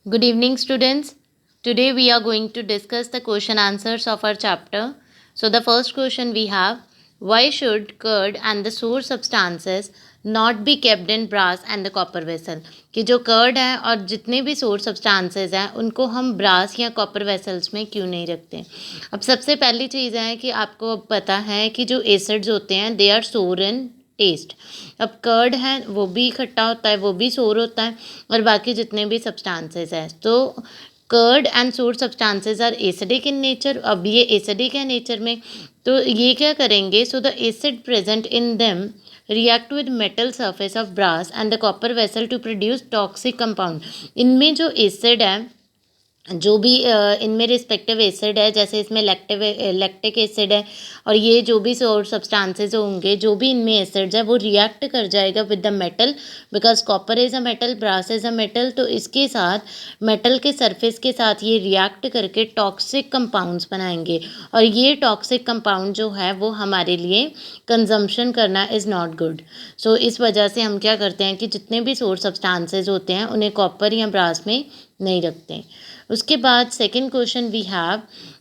Good evening, students. Today we are going to discuss the question answers of our chapter. So, the first question we have, why should curd and the sour substances not be kept in brass and the copper vessel? कि जो curd है और जितने भी सोर substances हैं उनको हम ब्रास या कॉपर वेसल्स में क्यों नहीं रखते। अब सबसे पहली चीज़ है कि आपको पता है कि जो एसिड्स होते हैं दे आर सोर इन टेस्ट। अब कर्ड है वो भी खट्टा होता है, वो भी सोर होता है, और बाकी जितने भी सब्सटेंसेस हैं तो curd and sour substances are acidic in nature. अब ये एसिडिक है नेचर में, तो ये क्या करेंगे, so the acid present in them react with metal surface of brass and the copper vessel to produce toxic compound। इनमें जो एसिड है, जो भी इनमें रिस्पेक्टिव एसिड है, जैसे इसमें लैक्टिक एसिड है, और ये जो भी सोर सब्सटेंसेस होंगे, जो भी इनमें एसिड्स है वो रिएक्ट कर जाएगा with the metal, because copper is a metal, brass is a metal. तो इसके साथ मेटल के सरफेस के साथ ये रिएक्ट करके टॉक्सिक कंपाउंड्स बनाएंगे, और ये टॉक्सिक कंपाउंड जो है वो हमारे लिए कंजम्पशन करना इज़ नॉट गुड। सो इस वजह से हम क्या करते हैं कि जितने भी सोर सब्सटेंसेस होते हैं उन्हें कॉपर या ब्रास में नहीं रखते। उसके बाद second question we have,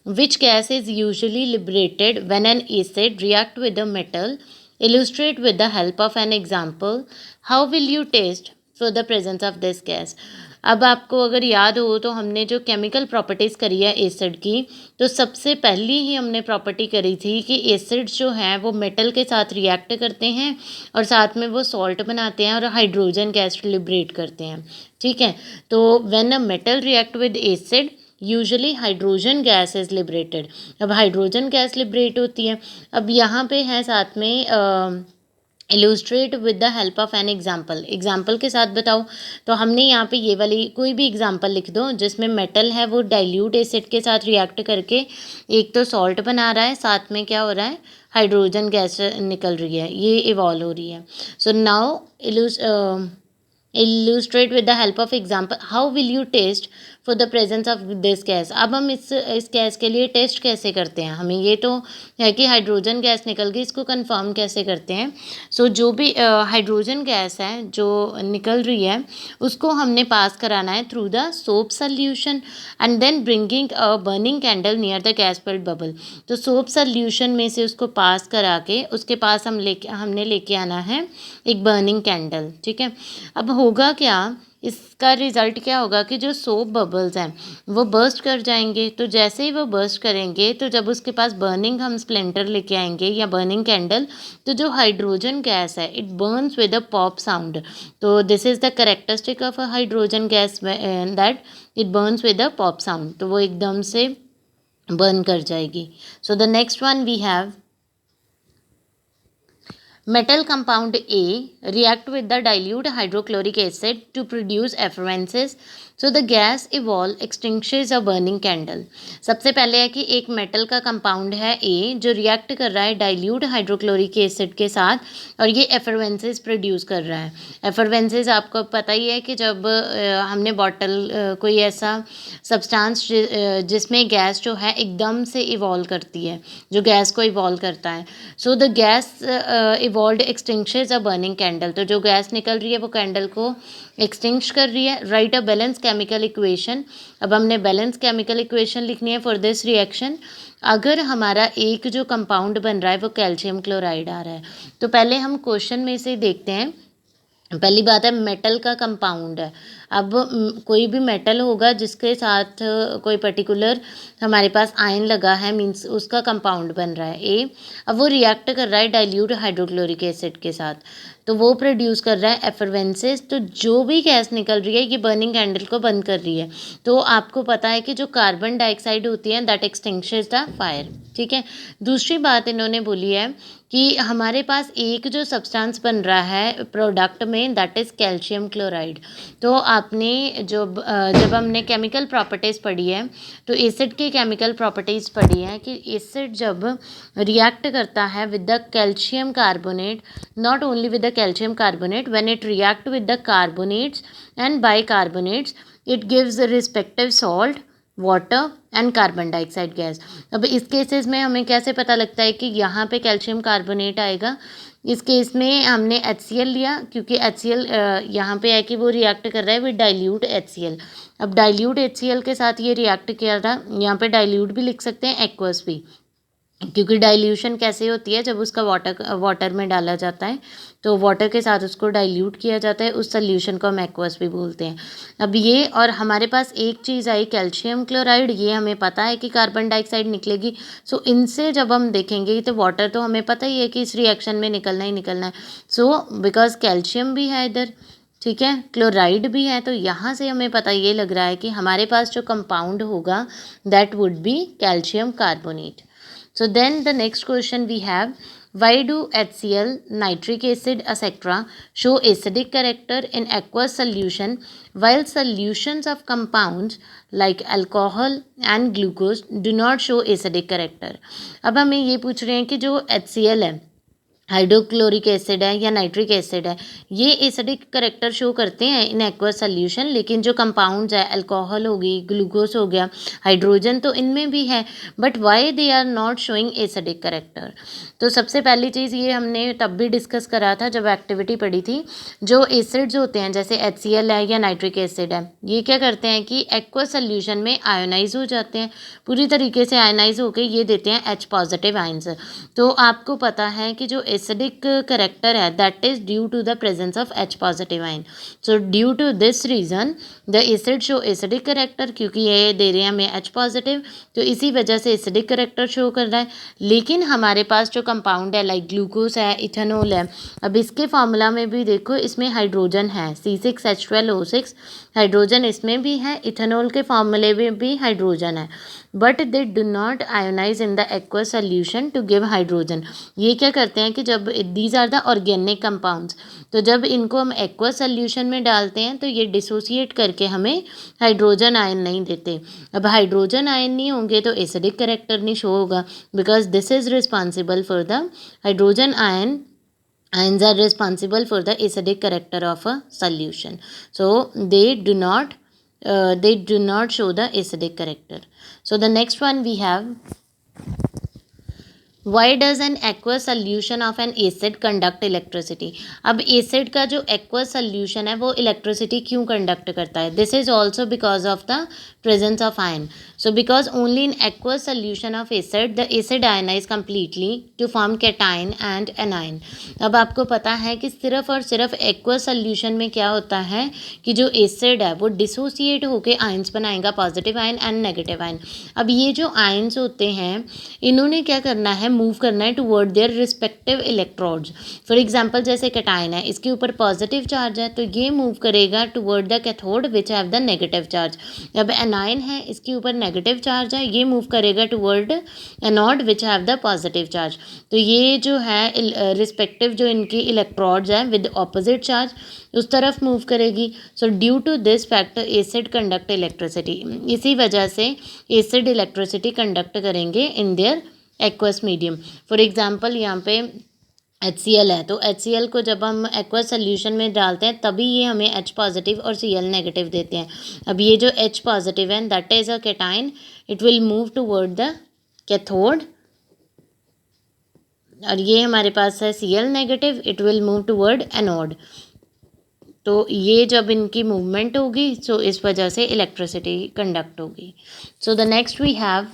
which gas is usually liberated when an acid react with a metal, illustrate with the help of an example, how will you test for the presence of this gas। अब आपको अगर याद हो तो हमने जो chemical properties करी है एसिड की, तो सबसे पहली ही हमने प्रॉपर्टी करी थी कि एसिड्स जो हैं वो मेटल के साथ रिएक्ट करते हैं और साथ में वो सॉल्ट बनाते हैं और हाइड्रोजन गैस लिबरेट करते हैं। ठीक है, तो when a metal react with acid usually hydrogen gas is liberated. अब हाइड्रोजन गैस लिबरेट होती है। अब यहाँ पे है साथ में illustrate with the help of an example, example के साथ बताओ। तो हमने यहाँ पे ये वाली कोई भी एग्जाम्पल लिख दो जिसमें मेटल है वो डाइल्यूट एसिड के साथ रिएक्ट करके एक तो सॉल्ट बना रहा है, साथ में क्या हो रहा है, हाइड्रोजन गैस निकल रही है, ये इवॉल्व हो रही है। So now illustrate with the help of example, how will you test for the presence of this gas। अब हम इस गैस के लिए टेस्ट कैसे करते हैं, हमें ये तो है कि हाइड्रोजन गैस निकल गई, इसको कंफर्म कैसे करते हैं। सो जो भी हाइड्रोजन गैस है जो निकल रही है उसको हमने पास कराना है through the soap solution and then bringing a burning candle near the gas filled bubble. तो सोप सल्यूशन में से उसको पास करा के उसके पास हमने लेके आना है एक बर्निंग कैंडल। ठीक है, अब होगा क्या, इसका रिज़ल्ट क्या होगा कि जो सोप बबल्स हैं वो बर्स्ट कर जाएंगे। तो जैसे ही वो बर्स्ट करेंगे तो जब उसके पास बर्निंग हम स्प्लेंटर लेके आएंगे या बर्निंग कैंडल, तो जो हाइड्रोजन गैस है it burns with a pop sound. तो this is the characteristic of a hydrogen gas that it burns with a pop sound. तो वो एकदम से बर्न कर जाएगी। So the next one we have, metal compound A react with the dilute hydrochloric acid to produce effervescence, so the gas evolve extinguishes a burning candle। सबसे पहले है कि एक मेटल का कंपाउंड है A जो रिएक्ट कर रहा है डाइल्यूट हाइड्रोक्लोरिक एसिड के साथ और ये एफरवेंसेस प्रोड्यूस कर रहा है। एफरवेंसेस आपको पता ही है कि जब हमने बॉटल कोई ऐसा सब्सटेंस जिसमें गैस जो है एकदम से इवॉल्व करती है, जो गैस को इवॉल्व करता है, so the gas evolve extinguishes a burning candle. तो जो गैस निकल रही है वो कैंडल को एक्सटिंक्श कर रही है। Right a balance chemical equation. अब हमने बैलेंस केमिकल इक्वेशन लिखनी है फॉर दिस रिएक्शन। अगर हमारा एक जो कंपाउंड बन रहा है वो कैल्शियम क्लोराइड आ रहा है, तो पहले हम क्वेश्चन में से देखते हैं। पहली बात है मेटल का कंपाउंड है। अब कोई भी मेटल होगा जिसके साथ कोई पर्टिकुलर हमारे पास आयन लगा है, मींस उसका कंपाउंड बन रहा है ए। अब वो रिएक्ट कर रहा है डाइल्यूट हाइड्रोक्लोरिक एसिड के साथ, तो वो प्रोड्यूस कर रहा है एफरवेंसेस। तो जो भी गैस निकल रही है ये बर्निंग कैंडल को बंद कर रही है। तो आपको पता है कि जो कार्बन डाइऑक्साइड होती है दैट एक्सटिंग्विशेस द फायर। ठीक है, दूसरी बात इन्होंने बोली है कि हमारे पास एक जो सब्सटेंस बन रहा है प्रोडक्ट में दैट इज़ कैल्शियम क्लोराइड। तो आपने जब हमने केमिकल प्रॉपर्टीज़ पढ़ी है तो एसिड की केमिकल प्रॉपर्टीज़ पढ़ी है कि एसिड जब रिएक्ट करता है with the calcium carbonate, not only with the calcium carbonate, when it react with the carbonates and bicarbonates it gives the respective salt water and carbon dioxide gas. अब इस cases में हमें कैसे पता लगता है कि यहाँ पे कैल्शियम कार्बोनेट आएगा? इस केस में हमने HCl लिया, क्योंकि HCl यहाँ पे है कि वो रिएक्ट कर रहा है विद डाइल्यूट HCl। अब डाइल्यूट HCl के साथ ये रिएक्ट किया रहा, यहाँ पे डाइल्यूट भी लिख सकते हैं, एक्वस भी, क्योंकि डाइल्यूशन कैसे होती है, जब उसका वाटर में डाला जाता है तो वाटर के साथ उसको डाइल्यूट किया जाता है, उस सोल्यूशन को हम एक्वस भी बोलते हैं। अब ये, और हमारे पास एक चीज़ आई कैल्शियम क्लोराइड, ये हमें पता है कि कार्बन डाइऑक्साइड निकलेगी। सो इनसे जब हम देखेंगे तो वाटर तो हमें पता ही है कि इस रिएक्शन में निकलना ही निकलना है। सो बिकॉज कैल्शियम भी है इधर, ठीक है, क्लोराइड भी है, तो यहाँ से हमें पता ये लग रहा है कि हमारे पास जो कंपाउंड होगा that would be calcium carbonate. So then the next question we have, why do HCl, nitric acid, etc. show acidic character in aqueous solution while solutions of compounds like alcohol and glucose do not show acidic character? अब हमें ये पूछ रहे हैं कि जो HCl है, hydrochloric acid है या नाइट्रिक एसिड है, ये एसिडिक करेक्टर शो करते हैं इन एक्वस सोल्यूशन, लेकिन जो कंपाउंड्स है, अल्कोहल हो गई, ग्लूकोज हो गया, हाइड्रोजन, तो इनमें भी है, but why they are not showing acidic character? तो सबसे पहली चीज़ ये हमने तब भी डिस्कस करा था जब एक्टिविटी पढ़ी थी, जो एसिड्स होते हैं जैसे HCl है या नाइट्रिक एसिड है, ये क्या करते हैं कि एक्वस सोल्यूशन में आयोनाइज हो जाते हैं, पूरी तरीके से आयोनाइज होकर ये देते हैं H पॉजिटिव आयंस। तो आपको पता है कि जो एसिडिक करेक्टर है that is due to the presence of H positive ion. So due to this reason the acid show acidic character, क्योंकि ये दे रहे हैं हमें H पॉजिटिव, तो इसी वजह से एसिडिक करेक्टर शो कर रहा है। लेकिन हमारे पास जो कंपाउंड है लाइक ग्लूकोज है, इथेनॉल है, अब इसके फार्मूला में भी देखो इसमें हाइड्रोजन है, C6H12O6 हाइड्रोजन इसमें भी है, इथेनॉल के फार्मूले में भी हाइड्रोजन है, but they do not ionize in the aqueous solution to give hydrogen. ये क्या करते हैं कि जब these are the organic compounds, तो जब इनको हम एक्वस सोल्यूशन में डालते हैं तो ये डिसोसिएट करके हमें हाइड्रोजन आयन नहीं देते। अब हाइड्रोजन आयन नहीं होंगे तो एसिडिक करेक्टर नहीं शो होगा, because this is responsible for the hydrogen ion. Ions are responsible for the acidic character of a solution. So they do not show the acidic character. So the next one we have, why does an aqueous solution of N acid conduct electricity? अब acid का जो aqueous solution है वो electricity क्यों conduct करता है? This is also because of the presence of ion. So because only in aqueous solution of acid the acid ionize completely to form cation and anion. अब आपको पता है कि सिर्फ और सिर्फ एक्वस सोल्यूशन में क्या होता है कि जो एसिड है वो डिसोसिएट होकर आयन्स बनाएगा, positive ion and negative ion. अब ये जो आयन्स होते हैं इन्होंने क्या करना है, मूव करना है toward their respective electrodes. For example जैसे कैटायन है, इसके ऊपर पॉजिटिव चार्ज है तो ये मूव करेगा toward the cathode which have the negative charge. अब एनायन है, इसके ऊपर नेगेटिव चार्ज है, ये मूव करेगा toward anode which have the positive charge. तो ये जो है रिस्पेक्टिव जो इनकी इलेक्ट्रोड्स हैं विद ऑपोजिट चार्ज उस तरफ मूव करेगी. So due to this factor acid conduct electricity, इसी वजह से एसिड इलेक्ट्रिसिटी कंडक्ट करेंगे in their aqueous medium. For example यहाँ पे HCl है, तो HCl को जब हम एक्वस सोल्यूशन में डालते हैं तभी ये हमें H पॉजिटिव और Cl नेगेटिव देते हैं. अब ये जो H पॉजिटिव है that is a cation, it will move toward the cathode, और ये हमारे पास है Cl negative, it will move toward anode. तो ये जब इनकी मूवमेंट होगी सो इस वजह से इलेक्ट्रिसिटी कंडक्ट होगी. So the next we have,